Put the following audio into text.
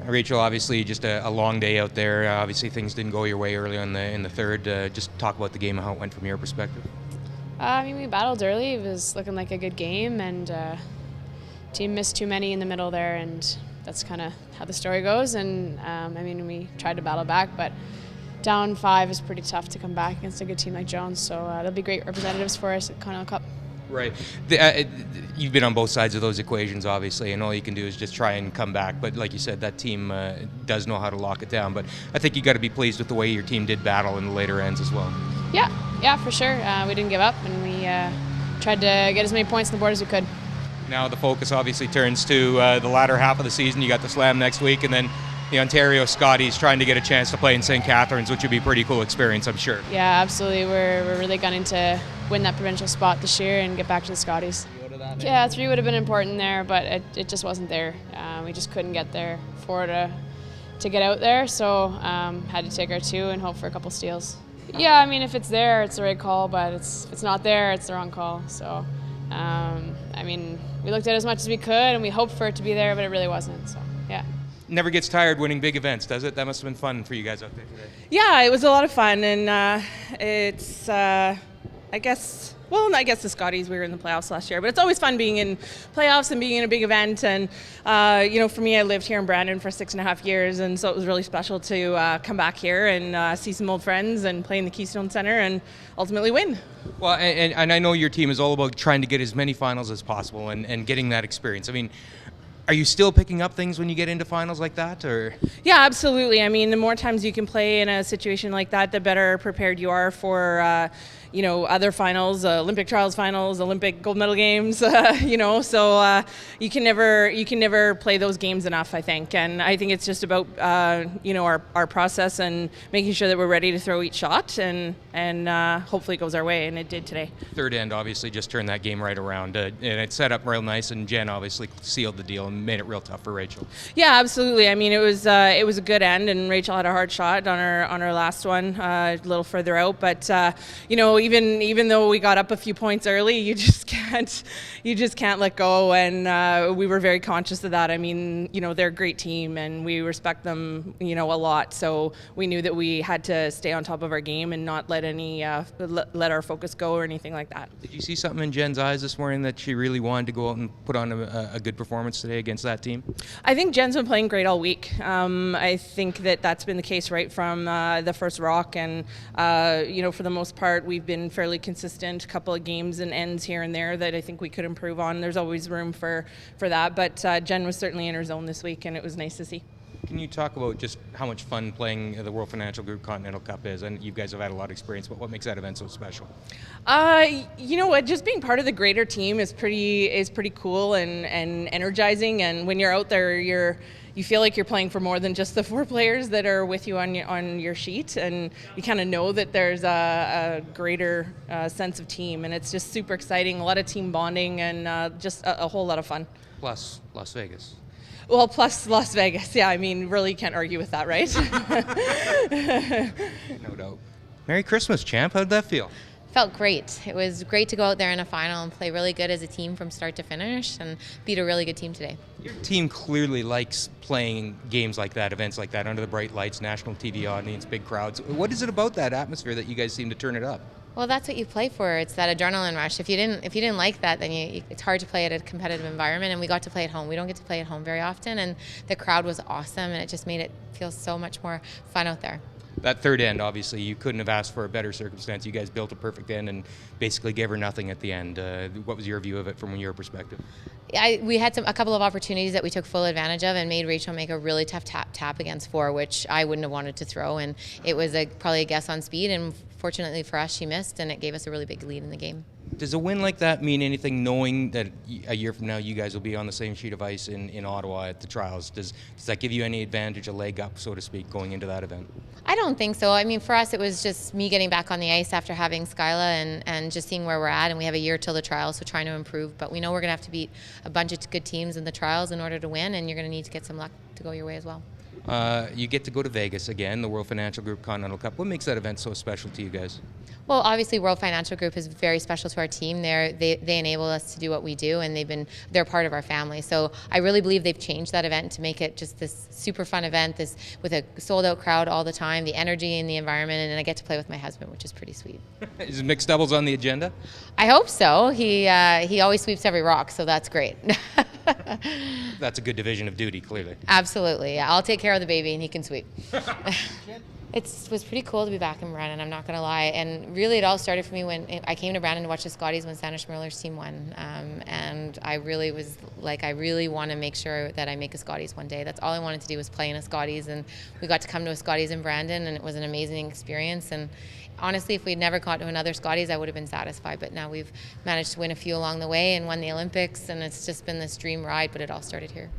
Rachel, obviously just a long day out there. Obviously things didn't go your way early in the third. Just talk about the game and how it went from your perspective. We battled early. It was looking like a good game, and team missed too many in the middle there, and that's kind of how the story goes. And we tried to battle back, but down 5 is pretty tough to come back against a good team like Jones. So they'll be great representatives for us at Continental Cup. Right. You've been on both sides of those equations, obviously, and all you can do is just try and come back. But like you said, that team does know how to lock it down. But I think you got to be pleased with the way your team did battle in the later ends as well. Yeah, for sure. We didn't give up, and we tried to get as many points on the board as we could. Now the focus obviously turns to the latter half of the season. You got the Slam next week, and then the Ontario Scotties trying to get a chance to play in St. Catharines, which would be a pretty cool experience, I'm sure. Yeah, absolutely. We're really gunning to win that provincial spot this year and get back to the Scotties. Yeah, 3 would have been important there, but it just wasn't there. We just couldn't get there 4 to get out there, so had to take our 2 and hope for a couple steals. Yeah, if it's there, it's the right call, but if it's not there, it's the wrong call. So, we looked at it as much as we could, and we hoped for it to be there, but it really wasn't. So, yeah. Never gets tired winning big events, does it? That must have been fun for you guys out there today. Yeah, it was a lot of fun, and it's, I guess the Scotties, we were in the playoffs last year, but it's always fun being in playoffs and being in a big event. And, for me, I lived here in Brandon for 6.5 years, and so it was really special to come back here and see some old friends and play in the Keystone Center and ultimately win. Well, and I know your team is all about trying to get as many finals as possible and getting that experience. Are you still picking up things when you get into finals like that, or? Yeah, absolutely. The more times you can play in a situation like that, the better prepared you are for, other finals, Olympic trials finals, Olympic gold medal games. So you can never play those games enough, I think. And I think it's just about our process and making sure that we're ready to throw each shot, and hopefully it goes our way, and it did today. Third end obviously just turned that game right around, and it set up real nice. And Jen obviously sealed the deal and made it real tough for Rachel. Yeah, absolutely. It was a good end, and Rachel had a hard shot on her last one, a little further out. But even though we got up a few points early, you just can't let go. And we were very conscious of that. They're a great team, and we respect them, a lot. So we knew that we had to stay on top of our game and not let let our focus go or anything like that. Did you see something in Jen's eyes this morning that she really wanted to go out and put on a good performance today against that team? I think Jen's been playing great all week. I think that's been the case right from the first rock, and for the most part we've been fairly consistent. A couple of games and ends here and there that I think we could improve on. There's always room for that, but Jen was certainly in her zone this week, and it was nice to see. Can you talk about just how much fun playing the World Financial Group Continental Cup is? And you guys have had a lot of experience, but what makes that event so special? Just being part of the greater team is pretty cool and energizing. And when you're out there, you feel like you're playing for more than just the 4 players that are with you on your sheet, and you kind of know that there's a greater sense of team, and it's just super exciting. A lot of team bonding, and just a whole lot of fun. Plus Las Vegas. Well, plus Las Vegas. Yeah, really can't argue with that, right? No doubt. Merry Christmas, champ. How'd that feel? Felt great. It was great to go out there in a final and play really good as a team from start to finish and beat a really good team today. Your team clearly likes playing games like that, events like that, under the bright lights, national TV audience, big crowds. What is it about that atmosphere that you guys seem to turn it up? Well, that's what you play for. It's that adrenaline rush. If you didn't like that, then it's hard to play at a competitive environment. And we got to play at home. We don't get to play at home very often, and the crowd was awesome, and it just made it feel so much more fun out there. That third end, obviously, you couldn't have asked for a better circumstance. You guys built a perfect end and basically gave her nothing at the end. What was your view of it from your perspective? We had a couple of opportunities that we took full advantage of and made Rachel make a really tough tap against 4, which I wouldn't have wanted to throw. And it was probably a guess on speed, and fortunately for us, she missed, and it gave us a really big lead in the game. Does a win like that mean anything, knowing that a year from now you guys will be on the same sheet of ice in Ottawa at the trials? Does that give you any advantage, a leg up, so to speak, going into that event? I don't think so. For us, it was just me getting back on the ice after having Skyla and just seeing where we're at. And we have a year till the trials, so trying to improve. But we know we're going to have to beat a bunch of good teams in the trials in order to win, and you're going to need to get some luck to go your way as well. You get to go to Vegas again, the World Financial Group Continental Cup. What makes that event so special to you guys? Well, obviously, World Financial Group is very special to our team. They enable us to do what we do, and they're part of our family. So I really believe they've changed that event to make it just this super fun event, this with a sold out crowd all the time, the energy in the environment, and I get to play with my husband, which is pretty sweet. Is mixed doubles on the agenda? I hope so. He always sweeps every rock, so that's great. That's a good division of duty, clearly. Absolutely. Yeah, I'll take care of the baby, and he can sweep. It was pretty cool to be back in Brandon, I'm not going to lie. And really, it all started for me when I came to Brandon to watch the Scotties when Sandra Schmirler's team won. And I really was like, I really want to make sure that I make a Scotties one day. That's all I wanted to do was play in a Scotties. And we got to come to a Scotties in Brandon, and it was an amazing experience. And honestly, if we'd never got to another Scotties, I would have been satisfied. But now we've managed to win a few along the way and won the Olympics. And it's just been this dream ride, but it all started here.